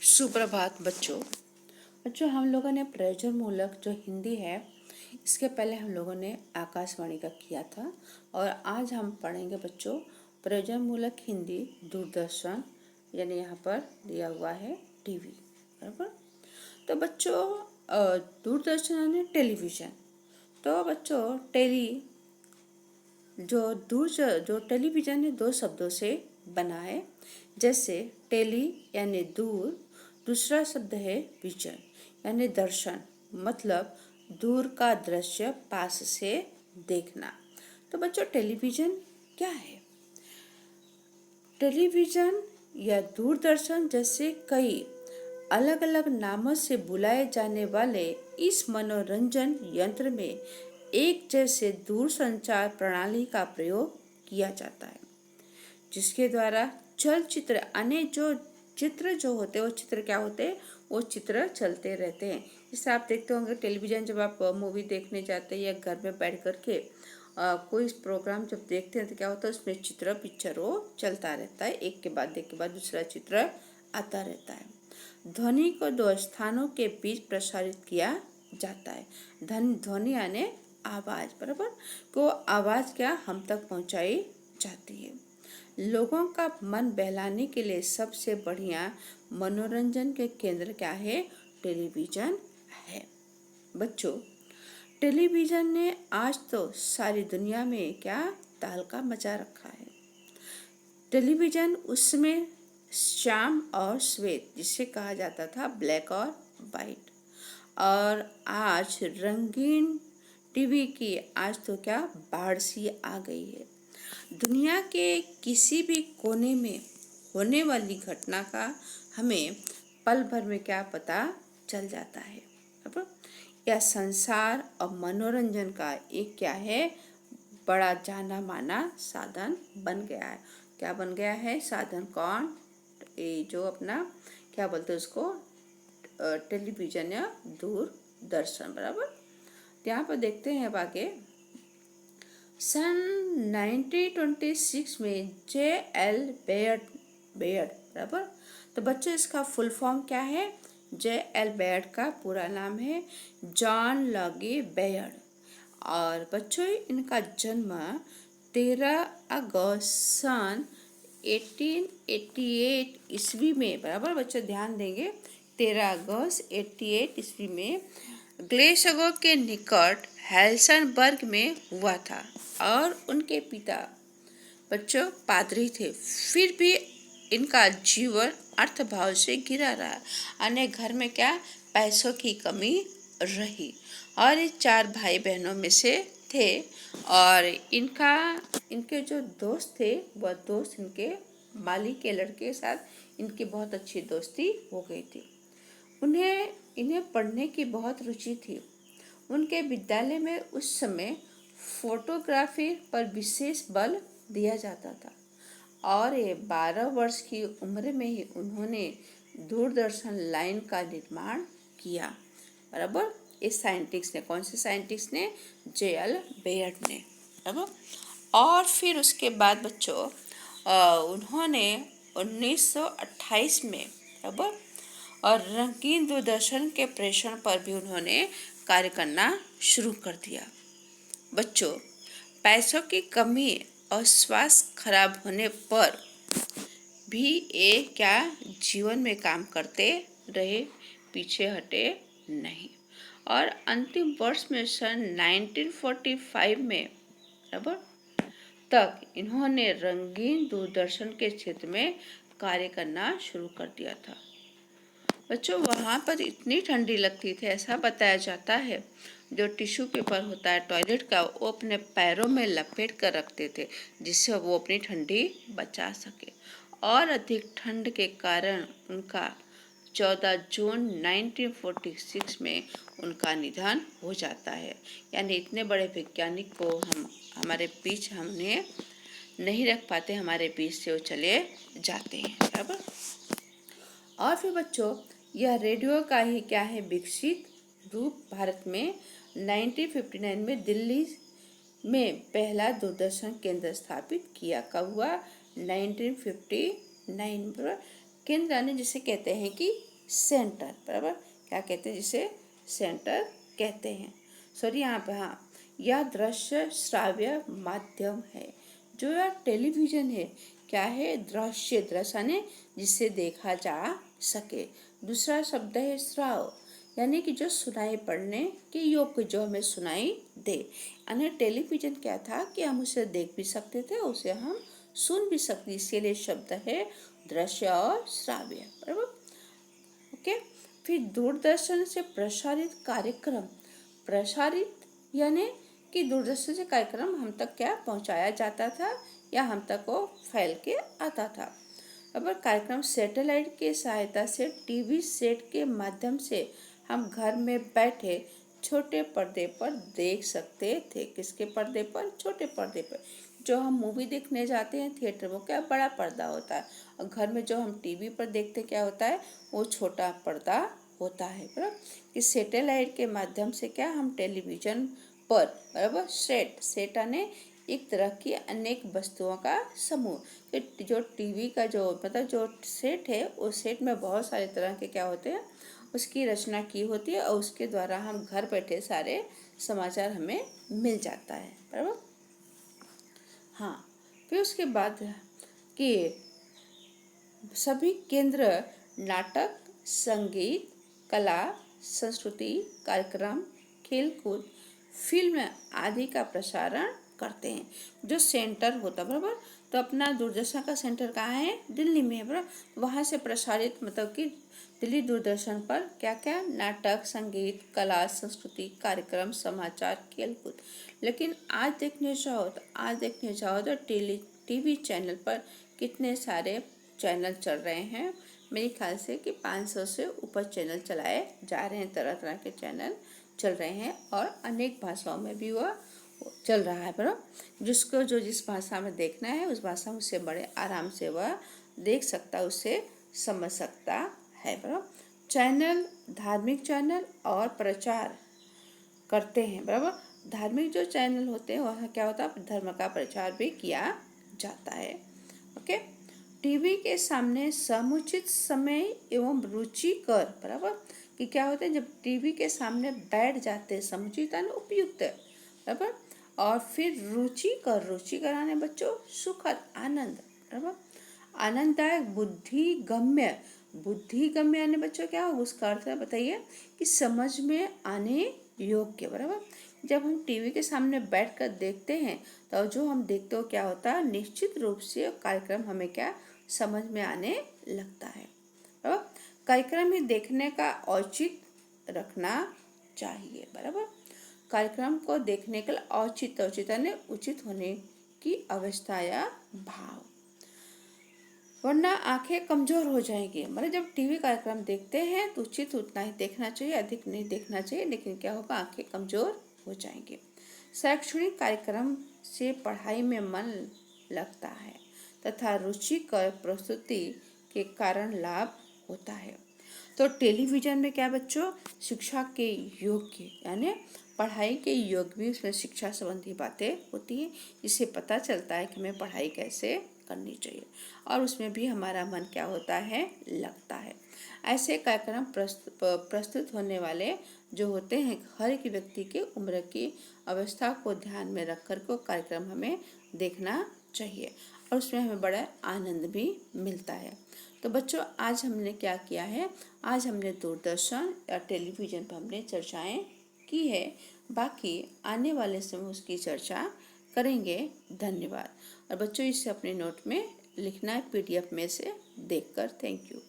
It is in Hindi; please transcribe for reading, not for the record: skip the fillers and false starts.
सुप्रभात बच्चों। हम लोगों ने प्रयोजन मूलक जो हिंदी है इसके पहले हम लोगों ने आकाशवाणी का किया था और आज हम पढ़ेंगे बच्चों प्रयोजन मूलक हिंदी दूरदर्शन, यानी यहाँ पर दिया हुआ है टीवी। बराबर। तो बच्चों दूरदर्शन यानी टेलीविज़न। तो बच्चों जो टेलीविज़न है दो शब्दों से बना है। जैसे टेली यानी दूर, दूसरा शब्द है विजन यानी दर्शन, मतलब दूर का दृश्य पास से देखना। तो बच्चों टेलीविज़न क्या है? टेलीविज़न या दूरदर्शन जैसे कई अलग अलग नामों से बुलाए जाने वाले इस मनोरंजन यंत्र में एक जैसे दूरसंचार प्रणाली का प्रयोग किया जाता है, जिसके द्वारा चलचित्र अन्य जो चित्र जो होते हैं वो चित्र क्या होते हैं, वो चित्र चलते रहते हैं। जैसे आप देखते होंगे टेलीविज़न, जब आप मूवी देखने जाते हैं या घर में बैठ कर के कोई प्रोग्राम जब देखते हैं तो क्या होता है, उसमें पिक्चर वो चलता रहता है, एक के बाद दूसरा चित्र आता रहता है। ध्वनि को दो स्थानों के बीच प्रसारित किया जाता है। ध्वनि यानी आवाज़, बराबर, को आवाज़ क्या हम तक पहुंचाई जाती है। लोगों का मन बहलाने के लिए सबसे बढ़िया मनोरंजन के केंद्र क्या है? टेलीविज़न है। बच्चों टेलीविज़न ने आज तो सारी दुनिया में क्या तहलका मचा रखा है। टेलीविज़न उसमें श्याम और श्वेत, जिसे कहा जाता था ब्लैक और वाइट, और आज रंगीन टीवी की आज तो क्या बाढ़ सी आ गई है। दुनिया के किसी भी कोने में होने वाली घटना का हमें पल भर में क्या पता चल जाता है। अब यह संसार और मनोरंजन का एक क्या है, बड़ा जाना माना साधन बन गया है। क्या बन गया है साधन? कौन? ये जो अपना क्या बोलते हैं उसको, टेलीविज़न या दूरदर्शन, बराबर। यहाँ पर देखते हैं अब आगे। सन 1926 में J.L. बेयर्ड बराबर। तो बच्चों इसका फुल फॉर्म क्या है? J.L. बेयर्ड का पूरा नाम है जॉन लॉगी बेयर्ड, और बच्चों इनका जन्म 13 अगस्त सन 1888 ईस्वी में, बराबर बच्चों ध्यान देंगे, 13 अगस्त 88 ईस्वी में ग्लेसगो के निकट हेल्सनबर्ग में हुआ था। और उनके पिता बच्चों पादरी थे, फिर भी इनका जीवन अर्थभाव से घिरा रहा। अन्य घर में क्या पैसों की कमी रही, और ये 4 भाई बहनों में से थे, और इनके जो दोस्त थे वह दोस्त इनके मालिक के लड़के के साथ इनकी बहुत अच्छी दोस्ती हो गई थी। इन्हें पढ़ने की बहुत रुचि थी। उनके विद्यालय में उस समय फोटोग्राफी पर विशेष बल दिया जाता था, और ये 12 वर्ष की उम्र में ही उन्होंने दूरदर्शन लाइन का निर्माण किया, बराबर। इस साइंटिस्ट ने, कौन से साइंटिस्ट ने? J.L. बेयर्ड ने, बराबर। और फिर उसके बाद बच्चों उन्होंने 1928 में, बराबर, और रंगीन दूरदर्शन के प्रेषण पर भी उन्होंने कार्य करना शुरू कर दिया। बच्चों पैसों की कमी और स्वास्थ्य खराब होने पर भी ये क्या जीवन में काम करते रहे, पीछे हटे नहीं। और अंतिम वर्ष में सन 1945 में, बराबर, तक इन्होंने रंगीन दूरदर्शन के क्षेत्र में कार्य करना शुरू कर दिया था। बच्चों वहाँ पर इतनी ठंडी लगती थी, ऐसा बताया जाता है जो टिश्यू पेपर होता है टॉयलेट का, वो अपने पैरों में लपेट कर रखते थे जिससे वो अपनी ठंडी बचा सके। और अधिक ठंड के कारण उनका 14 जून 1946 में उनका निधन हो जाता है। यानी इतने बड़े वैज्ञानिक को हमारे बीच हमने नहीं रख पाते, हमारे बीच से वो चले जाते हैं, बराबर। और फिर बच्चों यह रेडियो का ही क्या है विकसित रूप भारत में 1959 में दिल्ली में पहला दूरदर्शन केंद्र स्थापित किया। कब हुआ? 1959 पर। केंद्र यानी जिसे कहते हैं कि सेंटर, बराबर, क्या कहते हैं जिसे सेंटर कहते हैं। सॉरी यहाँ पे, हाँ, यह दृश्य श्राव्य माध्यम है। जो यह टेलीविजन है क्या है, दृश्य, दृश्य यानी जिसे देखा जा सके। दूसरा शब्द है श्राव, यानी कि जो सुनाई पड़ने के योग्य, जो हमें सुनाई दे। यानी टेलीविजन क्या था कि हम उसे देख भी सकते थे, उसे हम सुन भी सकते, इसीलिए शब्द है दृश्य और श्राव्य, बराबर। ओके, फिर दूरदर्शन से प्रसारित कार्यक्रम, प्रसारित यानी कि दूरदर्शन से कार्यक्रम हम तक क्या पहुंचाया जाता था या हम तक वो फैल के आता था। अब कार्यक्रम सैटेलाइट के सहायता से टीवी सेट के माध्यम से हम घर में बैठे छोटे पर्दे पर देख सकते थे। किसके पर्दे पर, छोटे पर्दे पर। जो हम मूवी देखने जाते हैं थिएटर में क्या बड़ा पर्दा होता है, और घर में जो हम टीवी पर देखते क्या होता है, वो छोटा पर्दा होता है, बराबर। कि सैटेलाइट के माध्यम से क्या हम टेलीविजन पर, बराबर, सेट आने एक तरह की अनेक वस्तुओं का समूह। जो टीवी का जो मतलब जो सेट है, उस सेट में बहुत सारे तरह के क्या होते हैं, उसकी रचना की होती है, और उसके द्वारा हम घर बैठे सारे समाचार हमें मिल जाता है, बराबर। हाँ, फिर उसके बाद कि सभी केंद्र नाटक, संगीत, कला, संस्कृति कार्यक्रम, खेलकूद, फिल्म आदि का प्रसारण करते हैं। जो सेंटर होता है, बराबर, तो अपना दूरदर्शन का सेंटर कहाँ है, दिल्ली में है, बराबर। वहाँ से प्रसारित मतलब कि दिल्ली दूरदर्शन पर क्या क्या नाटक, संगीत, कला, संस्कृति कार्यक्रम, समाचार, खेलकूद। लेकिन आज देखने जाओ तो टीवी चैनल पर कितने सारे चैनल चल रहे हैं। मेरे ख्याल से कि 500 से ऊपर चैनल चलाए जा रहे हैं, तरह तरह के चैनल चल रहे हैं, और अनेक भाषाओं में भी वह चल रहा है, बराबर। जिसको जो जिस भाषा में देखना है उस भाषा में उसे बड़े आराम से वह देख सकता, उसे समझ सकता है, बराबर। चैनल धार्मिक चैनल और प्रचार करते हैं, बराबर। धार्मिक जो चैनल होते हैं वह क्या होता है, धर्म का प्रचार भी किया जाता है। ओके, टीवी के सामने समुचित समय एवं रुचिकर, बराबर, कि क्या होता है जब टीवी के सामने बैठ जाते हैं, समुचित यानी उपयुक्त, बराबर, और फिर रुचिकर आने बच्चों सुखद, आनंद, बराबर, आनंददायक, बुद्धिगम्य यानी बच्चों क्या हो, उसका अर्थ है बताइए कि समझ में आने योग्य, बराबर। जब हम टीवी के सामने बैठकर देखते हैं तो जो हम देखते हो क्या होता है, निश्चित रूप से कार्यक्रम हमें क्या समझ में आने लगता है, बराबर। कार्यक्रम ही देखने का औचित्य रखना चाहिए, बराबर। कार्यक्रम को देखने के लिए औचित्य यानी उचित होने की अवस्था या भाव, वरना आंखें कमजोर हो जाएंगी। मतलब जब टीवी कार्यक्रम देखते हैं तो उचित उतना ही देखना चाहिए, अधिक नहीं देखना चाहिए, लेकिन क्या होगा, आंखें कमजोर हो जाएंगी। शैक्षणिक कार्यक्रम से पढ़ाई में मन लगता है तथा रुचिकर प्रस्तुति के कारण लाभ होता है। तो टेलीविजन में क्या बच्चों, शिक्षा के योग्य यानी पढ़ाई के योग्य भी उसमें शिक्षा संबंधी बातें होती हैं, जिससे पता चलता है कि हमें पढ़ाई कैसे करनी चाहिए, और उसमें भी हमारा मन क्या होता है, लगता है। ऐसे कार्यक्रम प्रस्तुत होने वाले जो होते हैं, हर एक व्यक्ति के उम्र की अवस्था को ध्यान में रख कर को कार्यक्रम हमें देखना चाहिए, और उसमें हमें बड़ा आनंद भी मिलता है। तो बच्चों आज हमने क्या किया है, आज हमने दूरदर्शन या टेलीविज़न पर हमने चर्चाएं की है। बाकी आने वाले समय उसकी चर्चा करेंगे। धन्यवाद। और बच्चों इसे अपने नोट में लिखना है, PDF में से देखकर। Thank you.